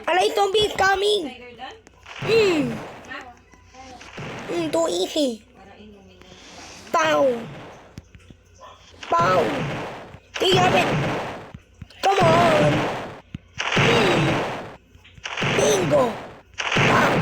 Alay, zombie is coming. Too easy. Pow. Pow. You have it. Come on. Bingo. Pow.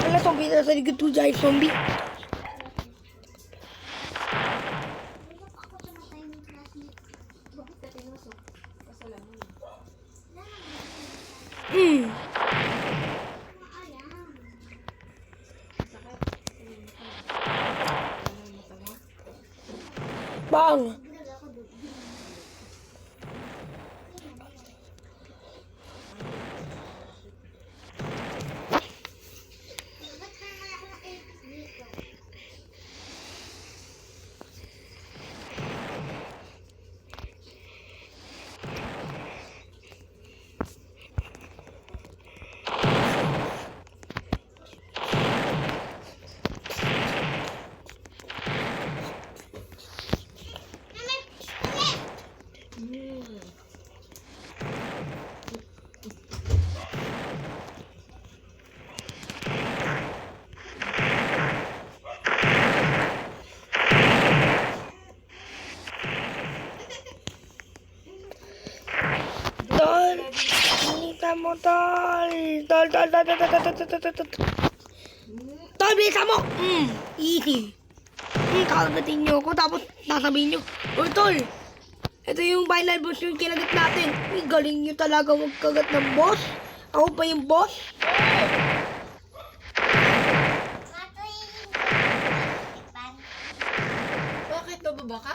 Wala zombie na sa likod to giant zombie. Bang. Tol, bilisan mo, Tol. Tol. Tol, bilisan mo. Easy. Kagatin nyo ako, tapos nasabihin nyo, "Uy, Tol, ito yung final boss yung kinagat natin." Uy, galing nyo talaga magkagat ng boss. Ako pa yung boss. Bakit? Bababa ka?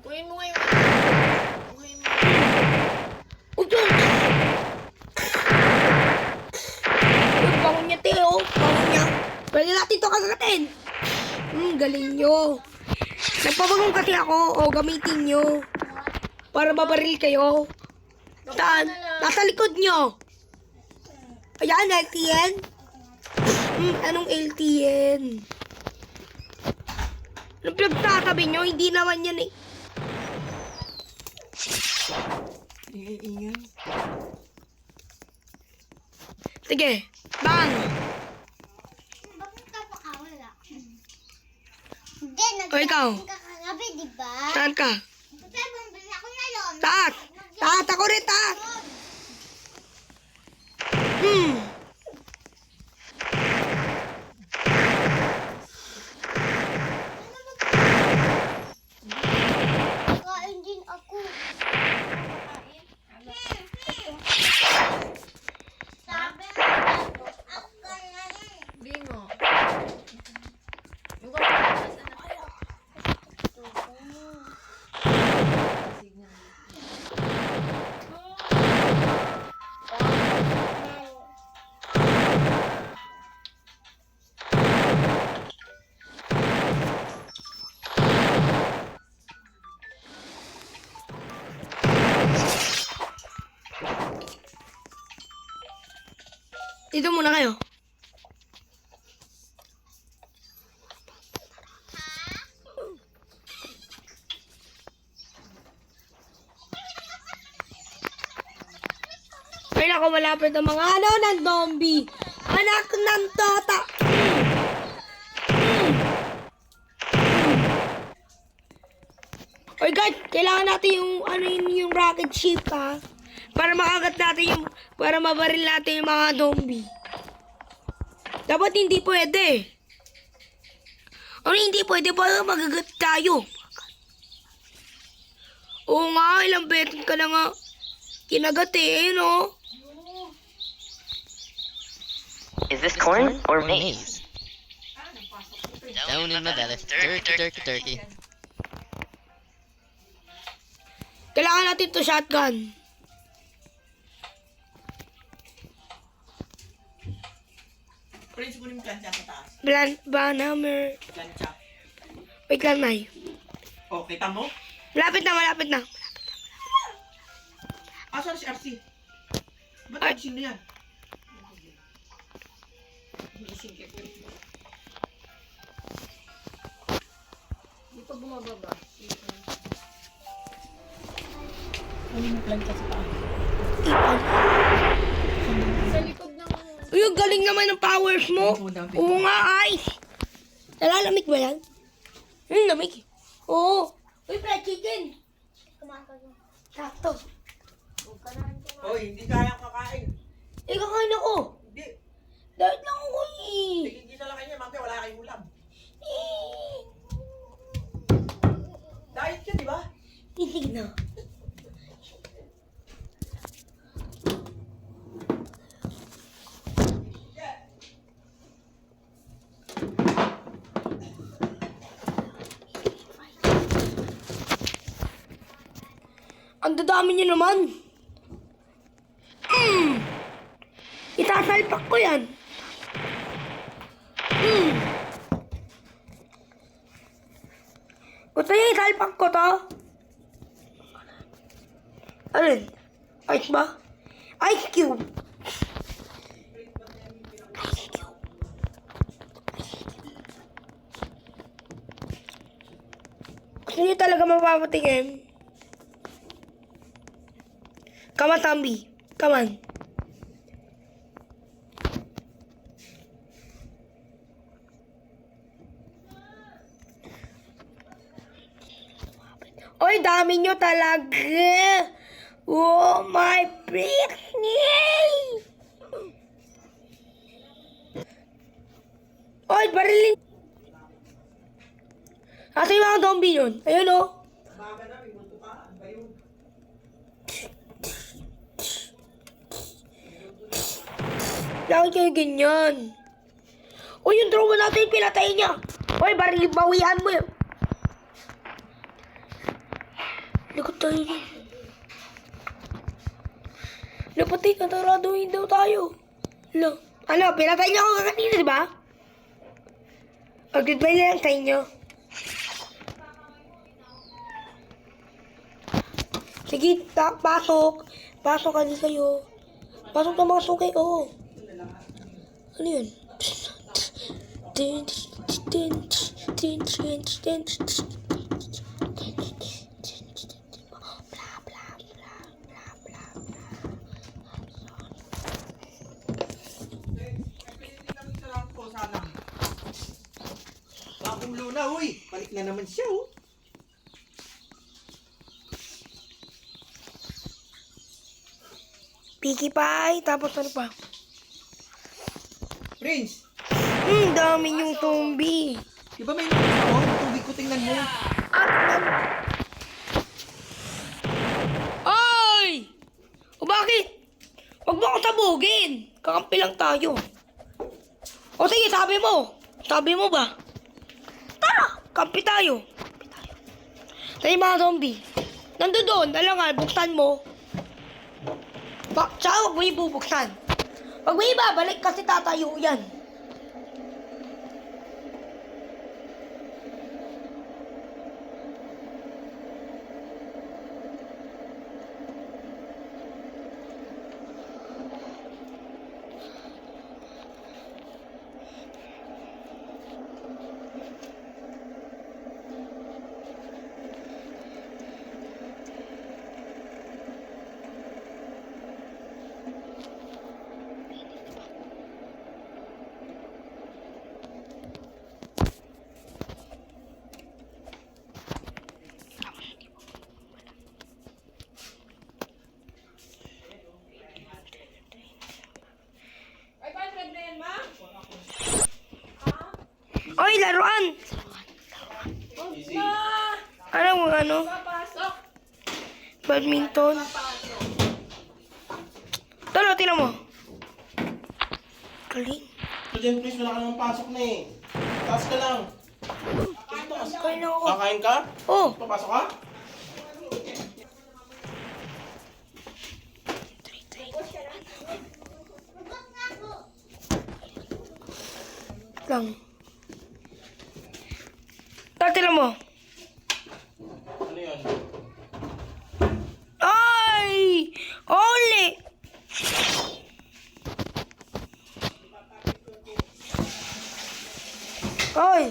Kunin mo nga yung... Uy, bangon niya, Teo. Bangon niya. Pwede natin ito kagatin. Galing nyo. Nagpabagong kasi ako. O, gamitin nyo. Para mabaril kayo. Saan? Nasa likod nyo. Ayan, LTN. Anong LTN? Anong pinagsasabi nyo? Hindi naman yan eh. Ingay. Sige. Bang. Bakit ka pa wala? Hindi, O, ikaw. nagkakagabi, di ba? Saan ka? Kasi bumili ako ngayon. Taas. Taas. Ako rin taas. Kain din ako. Sabi mo, ako na rin. Bingo. Yung Dito muna kayo. Ay, naku, malapit ang mga ng zombie. Anak ng tota. Oy guys, kailangan natin yung rocket ship ha. Para makagat natin para mabaril natin yung mga zombie. Dapat hindi pwede. Hindi pwede para magagat tayo. Oo nga, ilang beses ka na nga kinagat eh, ayun o. Is this corn or maize? Down in my belly. Turkey. Kailangan natin to shotgun. Prince mo yung plancha sa taas. Banhammer. Plancha. Wait lang, Nay. Oh, kita mo? Malapit na. Asan si RC? Ba't Ay. RC na yan? Di pa bumababa. Ano yung plancha sa paa? Sa likod ng... Uy, ang galing naman ng powers mo. Oo nga, ay. Nalalamig ba yan? Lamig. Oo. Uy, fried chicken. Sakto. Hoy, hindi kaya kakain. Kakain ako. Hindi. Dahil lang ako eh. Sige, na lang kayo. Mamaya wala kayong ulam. Eh. Diet ka, di ba? Hindi na. Ang dadami niyo naman. Itasalpak ko yan. Gusto niyo isalpak ko to? Alin? Ice ba? Ice cube. Ice cube. Gusto niyo talaga mapapatingin? Come on, Tambi. Come on. Oy, dami nyo talaga. Oh my Britney. Oy, barilin. Asa yung mga zombie yun? Ayun oh. Baga na, may multo ka. Ano ba yun? Bakit kayo ganyan? Uy, yung drone natin, pinatay niya. Uy, bawian mo yun. Likod tayo dyan. Napatay ka, taraduhin daw tayo. Ano, pinatay niya ako kanina, di ba? Goodbye na lang sa inyo. Sige, pasok. Pasok ka din kayo. Pasok na mga sukay, oo. Ano yun? Bagong luna, huy! Balik na naman siya, oh. Piki pie, tapos ano pa? Prince, Dami yung zombie. di ba may nabos ako? Tubig ko, tingnan mo. Ay! O bakit? Huwag mo ako sabugin. Kakampi lang tayo. O sige, sabi mo. Sabi mo ba? Tara, kampi tayo. Tayo mga zombie. Nandun doon, alangan, buksan mo. Tsaka huwag mo ibubuksan. Huwag mo ibabalik kasi tatayo yan. Oy, laruan! Ano? Badminton. Tolo, tinan mo. Galing. So, dyan, please, wala ka naman pasok na eh. Taas ka lang. Kain ako. Kakain ka? Oh, Papasok ka? lang. Tinan mo. Ano yun? Ay! Oli! Ay!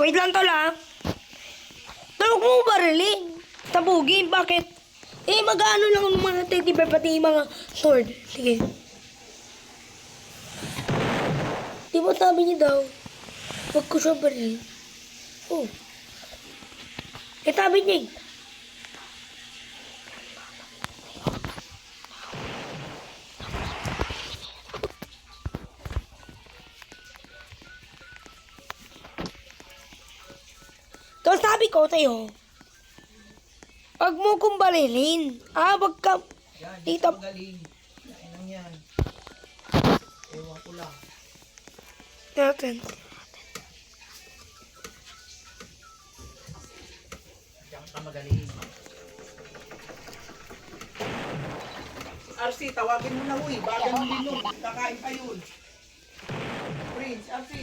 Wait lang tol ha. Tawag mo barilin. Tabugin, bakit? Eh, mag-ano lang ng mga teddy bear, pati yung mga sword. Sige. Di ba sabi niya daw, wag ko siya barilin. Oh. Eh, sabi niya eh. Tapos sabi ko sa'yo, wag mo kong barilin. Ah, wag ka. Yan, Tita, magaling. Yan lang yan. Ewan ko lang. natin. Diyan ka magaling. RC, tawagin mo na huy. Bagan mo din yun. Kakain pa yun. Prince, RC.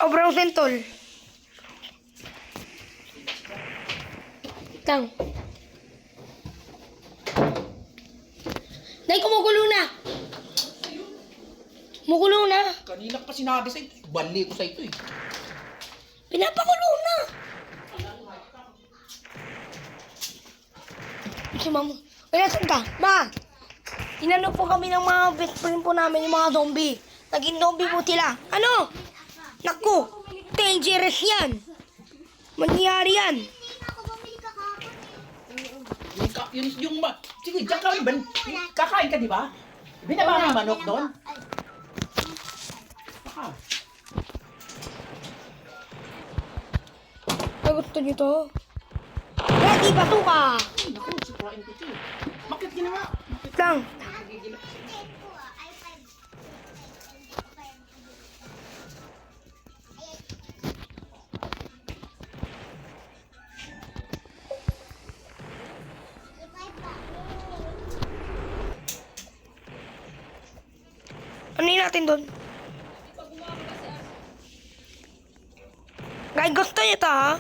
O, brown sentol. Tang. Nay, kumukulo na. Kumukulo na. Kanina ka sinabi sa'yo. Bali ko sa ito eh. Pinapakulo na. Si mama. Wala, saan ka? Ma! Tinanong po kami ng mga best friend po namin, yung mga zombie. Naging zombie po sila. Ano? Naku! Dangerous yan! Mangyari yan! Hindi na ako bumili kahapon Yung sige, diyan ka rin. Kakain ka, di ba? Binaba ng manok doon? Baka. Ay, gusto niyo to? Ready, basuka! Ay, naku, sipurain ko ito eh. Bakit ginawa? Bakit Lang. nagigilap? ko ay 5. Ano yun natin doon? Guys, gusto niyo to, ha?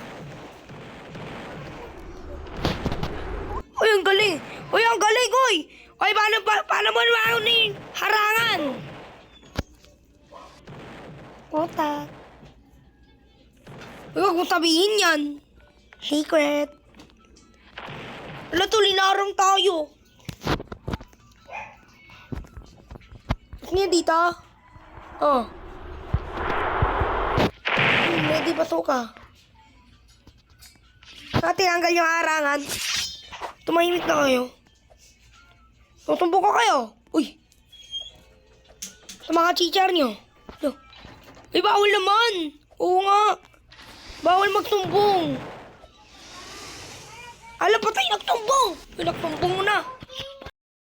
Uy, ang galing! Uy, ang galing, uy! Uy, paano mo naman ni harangan? Puta. Uy, huwag mong sabihin yan. Secret. Wala to, linarang tayo. Gusto niya dito? Oh. Ready, basuka. Tinanggal yung harangan. Tumahimik na kayo. Tutumbok ko kayo. Uy. Sa mga chichar nyo. Lo. Ay, bawal naman. Oo nga. Bawal magtumbong. Ala, patay, nagtumbong. Ay, nagtumbong mo na.